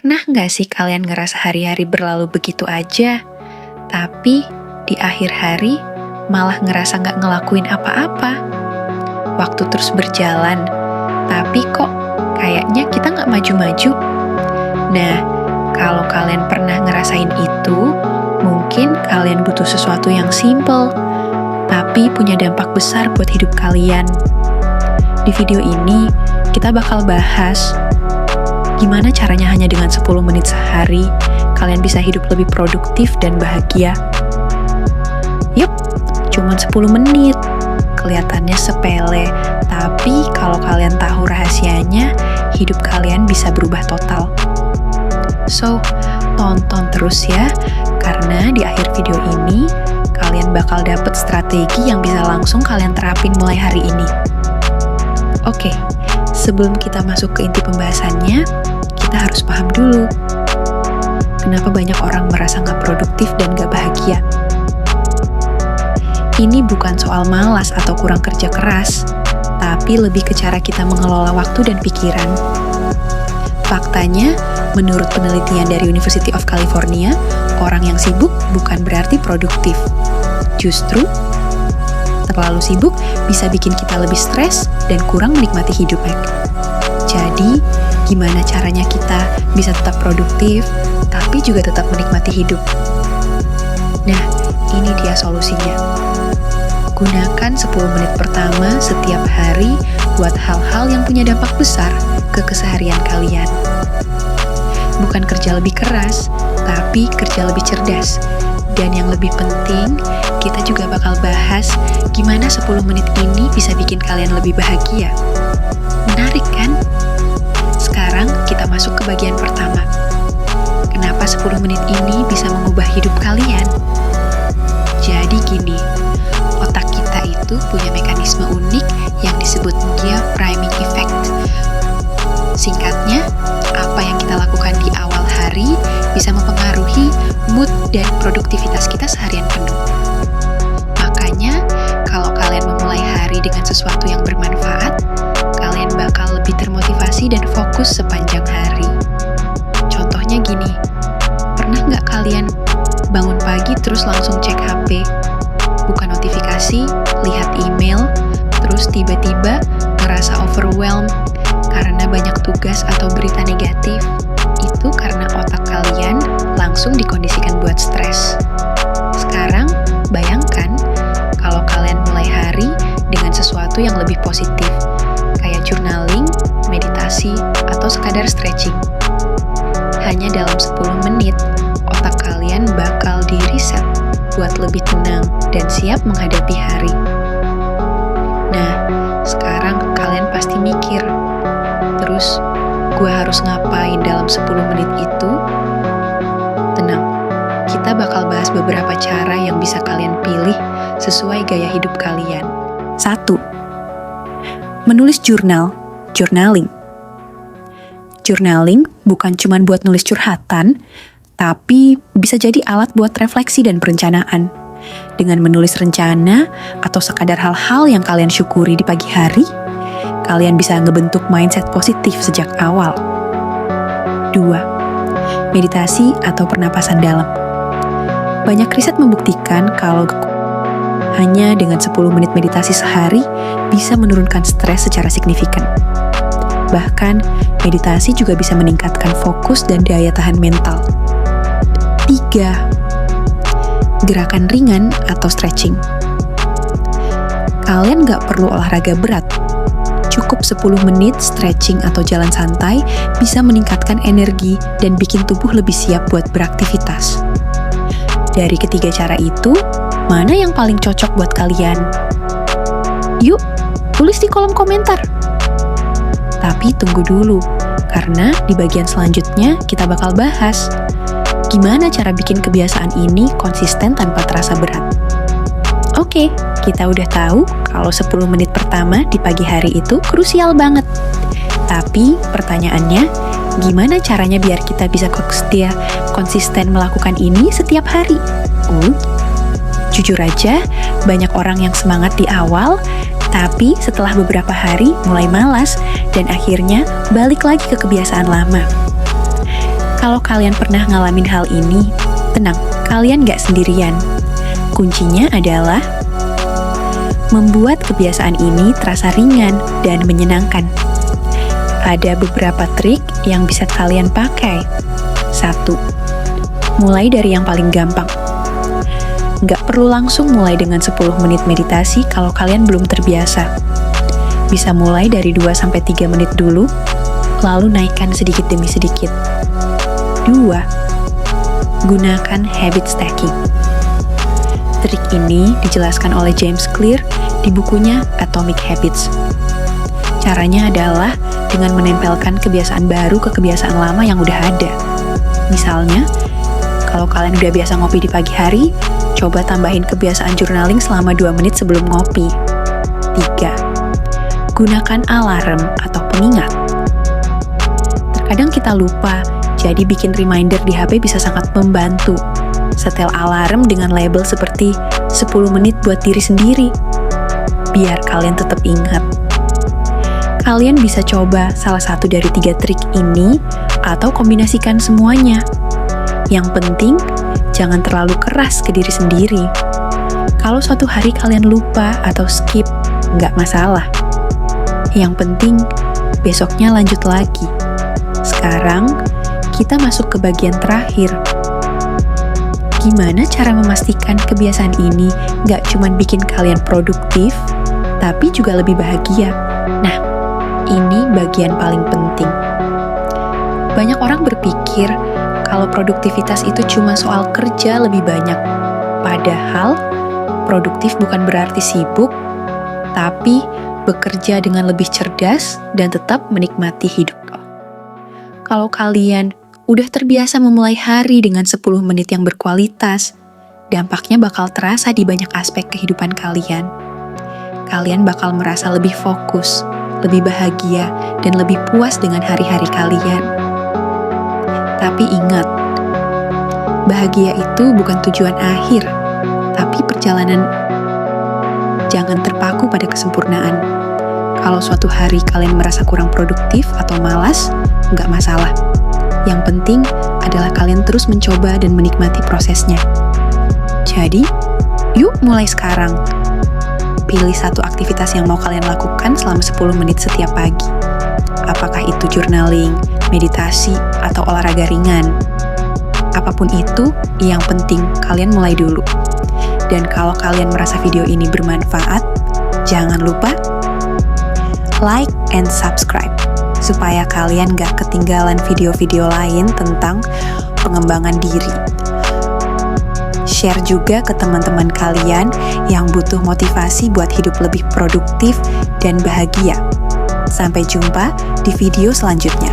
Pernah nggak sih kalian ngerasa hari-hari berlalu begitu aja, tapi di akhir hari malah ngerasa nggak ngelakuin apa-apa? Waktu terus berjalan, tapi kok kayaknya kita nggak maju-maju? Nah, kalau kalian pernah ngerasain itu, mungkin kalian butuh sesuatu yang simple, tapi punya dampak besar buat hidup kalian. Di video ini, kita bakal bahas gimana caranya hanya dengan 10 menit sehari, kalian bisa hidup lebih produktif dan bahagia. Yup, cuma 10 menit. Kelihatannya sepele, tapi kalau kalian tahu rahasianya, hidup kalian bisa berubah total. So, tonton terus ya, karena di akhir video ini, kalian bakal dapet strategi yang bisa langsung kalian terapin mulai hari ini. Oke, sebelum kita masuk ke inti pembahasannya, kita harus paham dulu kenapa banyak orang merasa nggak produktif dan nggak bahagia. Ini bukan soal malas atau kurang kerja keras, tapi lebih ke cara kita mengelola waktu dan pikiran. Faktanya, menurut penelitian dari University of California, orang yang sibuk bukan berarti produktif. Justru, terlalu sibuk bisa bikin kita lebih stres dan kurang menikmati hidup. Jadi, gimana caranya kita bisa tetap produktif, tapi juga tetap menikmati hidup? Nah, ini dia solusinya. Gunakan 10 menit pertama setiap hari buat hal-hal yang punya dampak besar ke keseharian kalian. Bukan kerja lebih keras, tapi kerja lebih cerdas. Dan yang lebih penting, kita juga bakal bahas gimana 10 menit ini bisa bikin kalian lebih bahagia. Menarik kan? Sekarang kita masuk ke bagian pertama. Kenapa 10 menit ini bisa mengubah hidup kalian? Jadi gini, otak kita itu punya mekanisme unik yang disebut priming effect. Singkatnya, apa yang kita lakukan di awal hari bisa mempengaruhi mood dan produktivitas kita seharian penuh. Makanya, kalau kalian memulai hari dengan sesuatu yang bermanfaat, kalian bakal lebih termotivasi dan fokus sepanjang hari. Contohnya gini, pernah nggak kalian bangun pagi terus langsung cek HP, buka notifikasi, lihat email, terus tiba-tiba ngerasa overwhelmed karena banyak tugas atau berita negatif? Itu karena otak kalian langsung dikondisikan buat stres. Sekarang, bayangkan kalau kalian mulai hari dengan sesuatu yang lebih positif, kayak journaling, meditasi, atau sekadar stretching. Hanya dalam 10 menit, otak kalian bakal di-reset buat lebih tenang dan siap menghadapi hari. Nah, sekarang kalian pasti mikir, terus gue harus ngapain dalam 10 menit itu? Tenang, kita bakal bahas beberapa cara yang bisa kalian pilih sesuai gaya hidup kalian. 1. Menulis journaling. Journaling bukan cuma buat nulis curhatan, tapi bisa jadi alat buat refleksi dan perencanaan. Dengan menulis rencana atau sekadar hal-hal yang kalian syukuri di pagi hari, kalian bisa ngebentuk mindset positif sejak awal. 2. Meditasi atau pernapasan dalam. Banyak riset membuktikan kalau hanya dengan 10 menit meditasi sehari bisa menurunkan stres secara signifikan. Bahkan, meditasi juga bisa meningkatkan fokus dan daya tahan mental. 3. Gerakan ringan atau stretching. Kalian nggak perlu olahraga berat. Cukup 10 menit stretching atau jalan santai bisa meningkatkan energi dan bikin tubuh lebih siap buat beraktivitas. Dari ketiga cara itu, mana yang paling cocok buat kalian? Yuk, tulis di kolom komentar. Tapi tunggu dulu, karena di bagian selanjutnya kita bakal bahas gimana cara bikin kebiasaan ini konsisten tanpa terasa berat. Oke, kita udah tahu kalau 10 menit pertama di pagi hari itu krusial banget. Tapi pertanyaannya, gimana caranya biar kita bisa konsisten melakukan ini setiap hari? Jujur aja, banyak orang yang semangat di awal, tapi setelah beberapa hari mulai malas dan akhirnya balik lagi ke kebiasaan lama. Kalau kalian pernah ngalamin hal ini, tenang, kalian gak sendirian. Kuncinya adalah membuat kebiasaan ini terasa ringan dan menyenangkan. Ada beberapa trik yang bisa kalian pakai. 1. Mulai dari yang paling gampang. Nggak perlu langsung mulai dengan 10 menit meditasi kalau kalian belum terbiasa. Bisa mulai dari 2-3 menit dulu, lalu naikkan sedikit demi sedikit. 2. Gunakan habit stacking. Trik ini dijelaskan oleh James Clear di bukunya Atomic Habits. Caranya adalah dengan menempelkan kebiasaan baru ke kebiasaan lama yang udah ada. Misalnya, kalau kalian udah biasa ngopi di pagi hari, coba tambahin kebiasaan journaling selama 2 menit sebelum ngopi. 3. Gunakan alarm atau pengingat. Terkadang kita lupa, jadi bikin reminder di HP bisa sangat membantu. Setel alarm dengan label seperti 10 menit buat diri sendiri, biar kalian tetap ingat. Kalian bisa coba salah satu dari 3 trik ini atau kombinasikan semuanya. Yang penting, jangan terlalu keras ke diri sendiri. Kalau suatu hari kalian lupa atau skip, nggak masalah. Yang penting, besoknya lanjut lagi. Sekarang, kita masuk ke bagian terakhir. Gimana cara memastikan kebiasaan ini nggak cuma bikin kalian produktif, tapi juga lebih bahagia? Nah, ini bagian paling penting. Banyak orang berpikir kalau produktivitas itu cuma soal kerja lebih banyak. Padahal, produktif bukan berarti sibuk, tapi bekerja dengan lebih cerdas dan tetap menikmati hidup. Kalau kalian udah terbiasa memulai hari dengan 10 menit yang berkualitas, dampaknya bakal terasa di banyak aspek kehidupan kalian. Kalian bakal merasa lebih fokus, lebih bahagia, dan lebih puas dengan hari-hari kalian. Tapi ingat, bahagia itu bukan tujuan akhir, tapi perjalanan. Jangan terpaku pada kesempurnaan. Kalau suatu hari kalian merasa kurang produktif atau malas, nggak masalah. Yang penting adalah kalian terus mencoba dan menikmati prosesnya. Jadi, yuk mulai sekarang. Pilih satu aktivitas yang mau kalian lakukan selama 10 menit setiap pagi. Apakah itu journaling, meditasi, atau olahraga ringan. Apapun itu, yang penting kalian mulai dulu. Dan kalau kalian merasa video ini bermanfaat, jangan lupa like and subscribe, supaya kalian gak ketinggalan video-video lain tentang pengembangan diri. Share juga ke teman-teman kalian yang butuh motivasi buat hidup lebih produktif dan bahagia. Sampai jumpa di video selanjutnya.